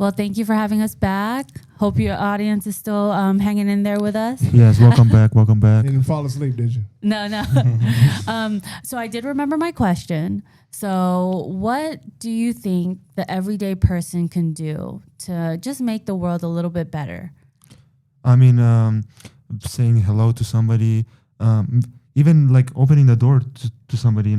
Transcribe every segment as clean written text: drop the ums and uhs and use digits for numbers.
Well, thank you for having us back. Hope your audience is still hanging in there with us. Yes, welcome back. Welcome back. You didn't fall asleep, did you? No. So I did remember my question. So what do you think the everyday person can do to just make the world a little bit better? I mean, saying hello to somebody, even like opening the door to somebody,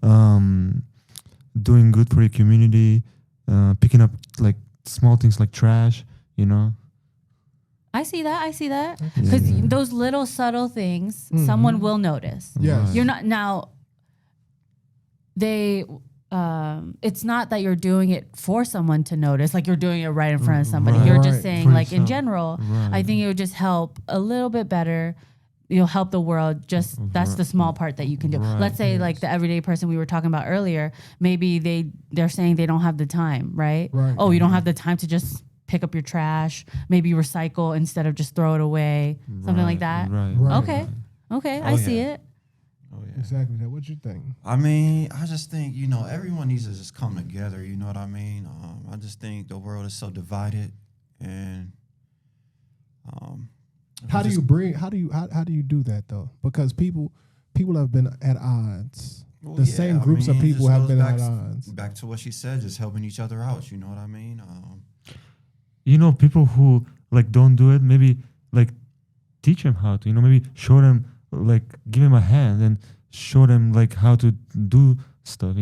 doing good for your community, picking up like small things like trash, I see that. Because those little subtle things, someone will notice. Yes. Right. You're not now. It's not that you're doing it for someone to notice, like you're doing it right in front of somebody. Right. You're just Right. saying, For like in yourself. general, Right. I think it would just help a little bit better. You'll help the world. Just that's the small part that you can do. Right. Let's say like the everyday person we were talking about earlier, maybe they're saying they don't have the time, right? Right. Oh, you don't have the time to just pick up your trash, maybe recycle instead of just throw it away, something like that. Right. Right. Okay, Oh, I see yeah. it. Oh yeah. Exactly that. What you think? I mean, I just think everyone needs to just come together. You know what I mean? I just think the world is so divided, and How do you do that though? Because people have been at odds. Well, The same groups of it people just have goes been back at odds. Back to what she said, just helping each other out. You know what I mean? People who like don't do it, maybe like teach them how to, maybe show them, like give them a hand and show them like how to do stuff,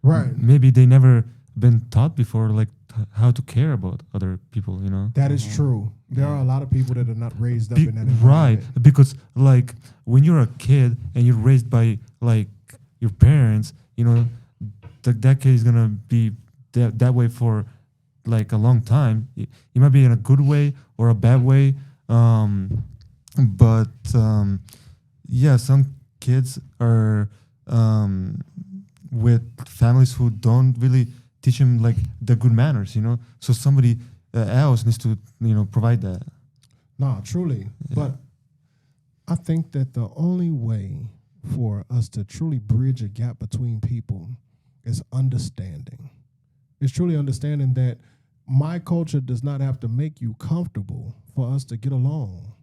Right. Maybe they never been taught before, like how to care about other people, That is true. There are a lot of people that are not raised up in that right, environment. because like when you're a kid and you're raised by like your parents, that kid is gonna be that way for like a long time. It might be in a good way or a bad way, but some kids are with families who don't really teach them like the good manners, so somebody else needs to provide that. No, truly. But I think that the only way for us to truly bridge a gap between people is understanding. It's truly understanding that my culture does not have to make you comfortable for us to get along.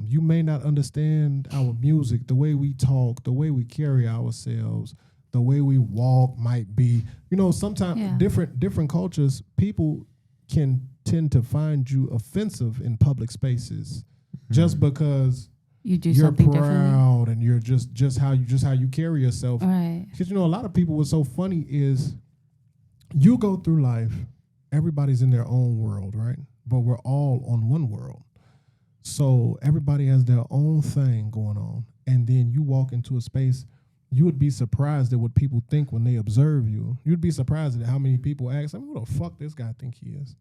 You may not understand our music, the way we talk, the way we carry ourselves, the way we walk might be. Sometimes different cultures, people can tend to find you offensive in public spaces just because You do you're something differently. proud and you're just how you carry yourself. Right. Because a lot of people, what's so funny is you go through life, everybody's in their own world, right? But we're all on one world. So everybody has their own thing going on. And then you walk into a space, you would be surprised at what people think when they observe you. You'd be surprised at how many people ask, who the fuck this guy think he is?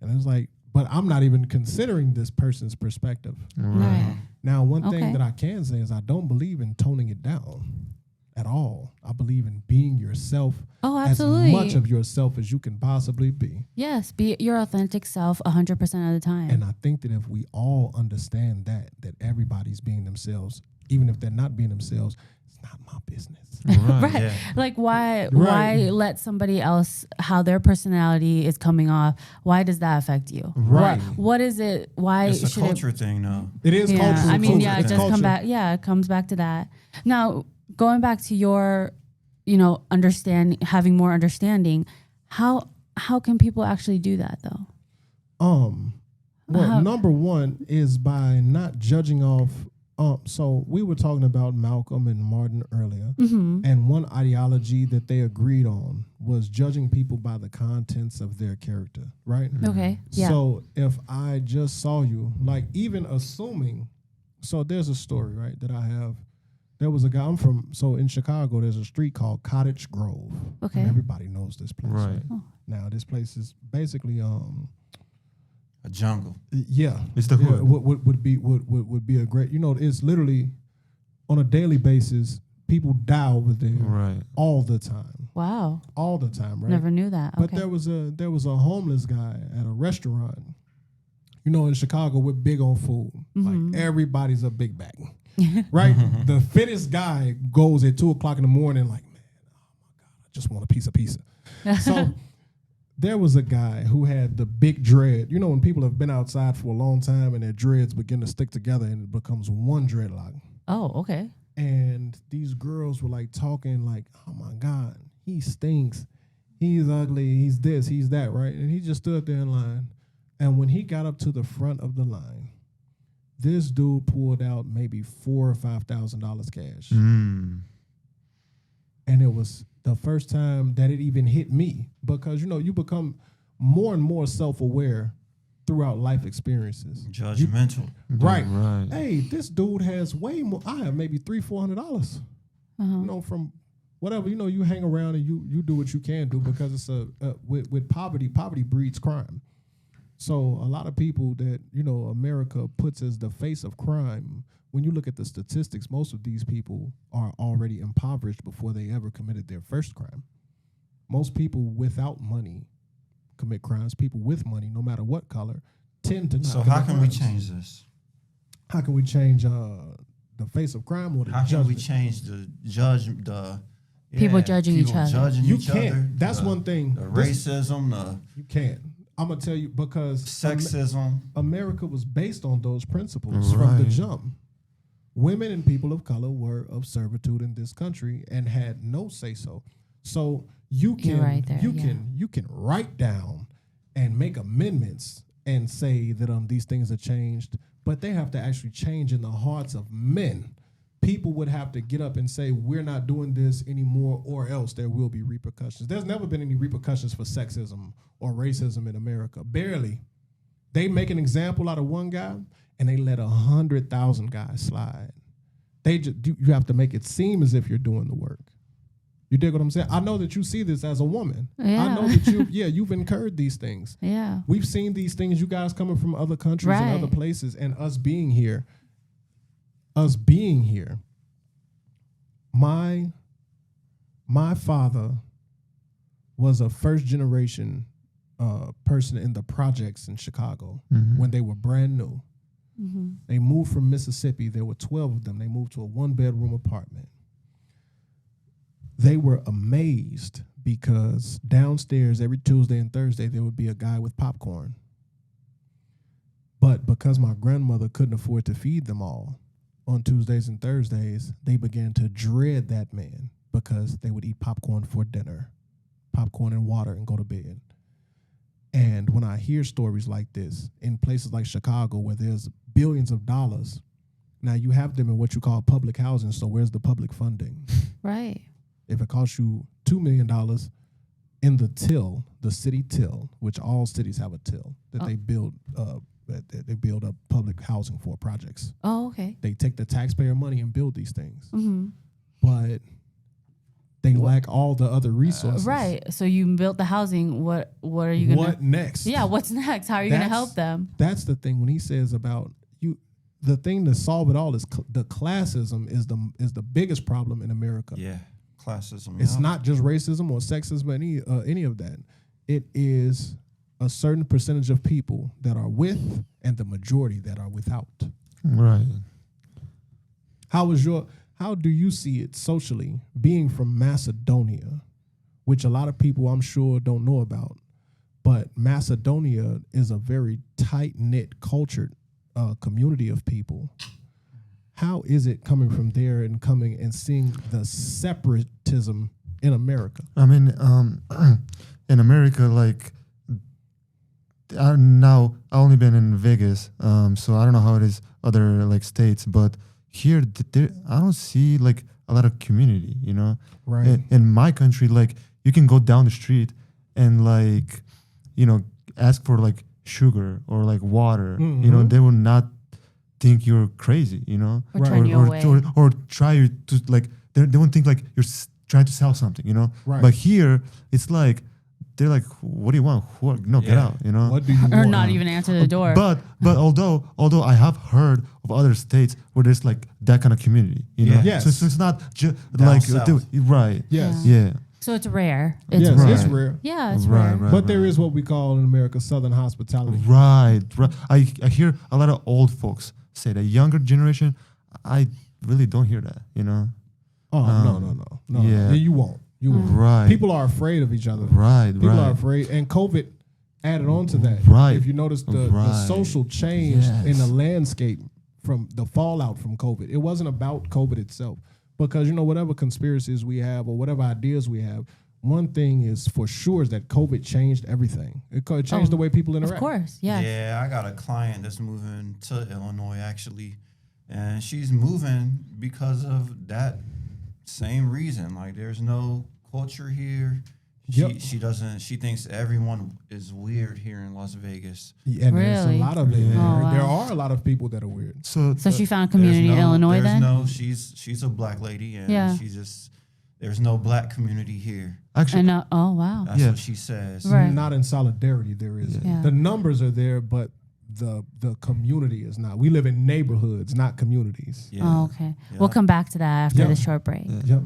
And it's like, but I'm not even considering this person's perspective. Right. Now, one Okay. thing that I can say is I don't believe in toning it down at all. I believe in being yourself, Oh, absolutely. as much of yourself as you can possibly be. Yes, be your authentic self 100% of the time. And I think that if we all understand that everybody's being themselves, even if they're not being themselves, it's not my business. right. Yeah. Like why let somebody else, how their personality is coming off, why does that affect you? Right. What is it? Why It's a should culture thing, though. It is Yeah, cultural. I mean, too. yeah, it It's does come culture. back. Yeah, it comes back to that. Now, going back to your, having more understanding, how can people actually do that though? Well, number one is by not judging off. So we were talking about Malcolm and Martin earlier, and one ideology that they agreed on was judging people by the contents of their character, right? Okay. Yeah. So if I just saw you, like even assuming, so there's a story, right, that I have. There was a guy, in Chicago, there's a street called Cottage Grove. Okay. And everybody knows this place. Right. Oh. Now, this place is basically, A jungle. yeah. It's the hood. Would be a great, it's literally on a daily basis, people die over there Right. all the time. Wow. All the time, right? Never knew that. But Okay. there was a homeless guy at a restaurant. In Chicago, we're big on food. Like everybody's a big bag, right? The fittest guy goes at 2:00 in the morning, like, man, oh my god, I just want a piece of pizza. So There was a guy who had the big dread. You know, when people have been outside for a long time and their dreads begin to stick together and it becomes one dreadlock. Oh, okay. And these girls were like talking like, oh my God, he stinks. He's ugly. He's this, he's that, right? And he just stood there in line. And when he got up to the front of the line, this dude pulled out maybe $4,000 or $5,000 cash. Mm. And it was the first time that it even hit me because, you know, you become more and more self-aware throughout life experiences. Judgmental. Right. Right. Hey, this dude has way more. I have maybe $300-$400. You know, from whatever, you know, you hang around and you do what you can do because it's with poverty breeds crime. So a lot of people that, you know, America puts as the face of crime, when you look at the statistics, most of these people are already impoverished before they ever committed their first crime. Most people without money commit crimes. People with money, no matter what color, tend to not. So commit how can we crimes. change this? How can we change the face of crime or the How can we judgment? change the People judging each other. Judging You each can't. other, That's the- one thing. The This- racism, the You can't. I'm gonna tell you because sexism. America was based on those principles from the Right. jump. Women and people of color were of servitude in this country and had no say so. So you can You're right there, you yeah. can write down and make amendments and say that these things are changed, but they have to actually change in the hearts of men. People would have to get up and say, we're not doing this anymore, or else there will be repercussions. There's never been any repercussions for sexism or racism in America. Barely. They make an example out of one guy, and they let 100,000 guys slide. You have to make it seem as if you're doing the work. You dig what I'm saying? I know that you see this as a woman. Yeah. I know that you've incurred these things. Yeah. We've seen these things, you guys coming from other countries and Right. other places, and us being here. My father was a first generation person in the projects in Chicago when they were brand new. Mm-hmm. They moved from Mississippi. There were 12 of them. They moved to a 1-bedroom apartment. They were amazed because downstairs every Tuesday and Thursday there would be a guy with popcorn. But because my grandmother couldn't afford to feed them all on Tuesdays and Thursdays, they began to dread that man because they would eat popcorn for dinner, popcorn and water, and go to bed. And when I hear stories like this in places like Chicago where there's billions of dollars, now you have them in what you call public housing, so where's the public funding? Right. If it costs you $2 million in the till, the city till, which all cities have a till that they build up public housing for projects. Oh, okay. They take the taxpayer money and build these things, Mm-hmm. but they lack all the other resources. Right. So you built the housing. What are you gonna? What next? Yeah. What's next? How are you gonna That's- help them? That's the thing when he says about you. The thing to solve it all is the classism is the biggest problem in America. Yeah, classism. It's yeah. not just racism or sexism, any of that. It is a certain percentage of people that are with and the majority that are without. Right. How do you see it socially, being from Macedonia, which a lot of people I'm sure don't know about, but Macedonia is a very tight-knit, cultured community of people. How is it coming from there and coming and seeing the separatism in America? I mean, in America, like, now I only been in Vegas, so I don't know how it is other like states, but here I don't see like a lot of community, you know. Right. In my country, like you can go down the street and like, you know, ask for like sugar or like water, you know, they will not think you're crazy, you know, Or turn you away. or try to like they won't think like you're trying to sell something, you know. Right. But here it's like they're like, what do you want? No, get out, you know. What do you Or want? not even answer the door. But although I have heard of other states where there's like that kind of community, you know. Yeah. Yes. So it's not just Down like south. right. Yes. Yeah. So it's rare. It's Yes, rare. it's rare. Yeah, it's Right, rare. right. But there is what we call in America Southern hospitality. Right. I hear a lot of old folks say that. Younger generation, I really don't hear that, you know. Oh, no. Yeah. You won't. You would. Right. People are afraid of each other. Right. People are Right. afraid, and COVID added on to that. Right. If you notice the Right. social change in Yes. the landscape from the fallout from COVID, it wasn't about COVID itself. Because, whatever conspiracies we have or whatever ideas we have, one thing is for sure is that COVID changed everything. It changed the way people interact. Of course, yes. Yeah, I got a client that's moving to Illinois actually, and she's moving because of that same reason. Like, there's no culture here. Yep. She thinks everyone is weird here in Las Vegas. And there's a Really? lot of it. Yeah. Oh, There wow. are a lot of people that are weird. So So she found a community in Illinois then? She's a black lady, and Yeah. there's no black community here. actually, And oh wow. That's Yeah. what she says. Right. Not in solidarity, there is. Yeah. The numbers are there, but the community is not. We live in neighborhoods, not communities. Yeah. Oh, okay. Yeah. We'll come back to that after Yeah. the short break. Yeah. Yep.